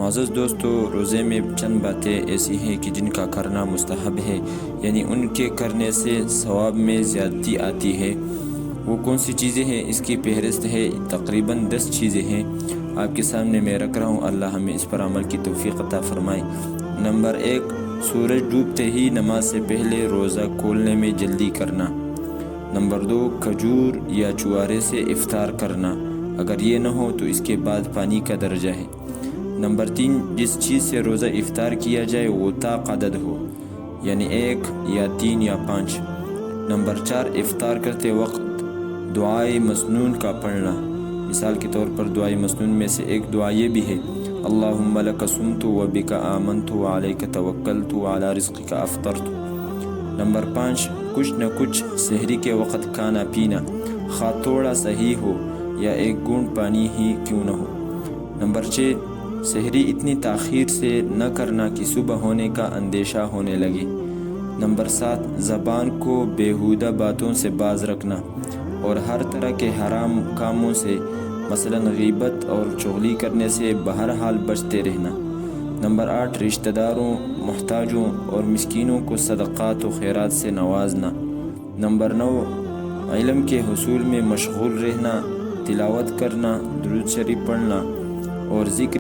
معزز دوستو، روزے میں چند باتیں ایسی ہیں کہ جن کا کرنا مستحب ہے، یعنی ان کے کرنے سے ثواب میں زیادتی آتی ہے۔ وہ کون سی چیزیں ہیں؟ اس کی فہرست ہے، تقریباً 10 چیزیں ہیں آپ کے سامنے میں رکھ رہا ہوں۔ اللہ ہمیں اس پر عمل کی توفیق عطا فرمائے۔ نمبر 1، سورج ڈوبتے ہی نماز سے پہلے روزہ کھولنے میں جلدی کرنا۔ نمبر 2، کھجور یا چوارے سے افطار کرنا، اگر یہ نہ ہو تو اس کے بعد پانی کا درجہ ہے۔ نمبر 3، جس چیز سے روزہ افطار کیا جائے وہ طاق عدد ہو، یعنی 1 یا 3 یا 5۔ نمبر 4، افطار کرتے وقت دعائے مسنون کا پڑھنا۔ مثال کے طور پر دعائے مسنون میں سے ایک دعا یہ بھی ہے: اللہم لک صمت و بک آمنت و علیک توکلت و علی رزقک افطرت۔ نمبر 5، کچھ نہ کچھ سحری کے وقت کھانا پینا، خواہ تھوڑا سا ہی ہو یا ایک گھونٹ پانی ہی کیوں نہ ہو۔ نمبر 6، سحری اتنی تاخیر سے نہ کرنا کہ صبح ہونے کا اندیشہ ہونے لگے۔ نمبر 7، زبان کو بیہودہ باتوں سے باز رکھنا اور ہر طرح کے حرام کاموں سے، مثلا غیبت اور چغلی کرنے سے بہرحال بچتے رہنا۔ نمبر 8، رشتہ داروں، محتاجوں اور مسکینوں کو صدقات و خیرات سے نوازنا۔ نمبر 9، علم کے حصول میں مشغول رہنا، تلاوت کرنا، درود شریف پڑھنا اور ذکر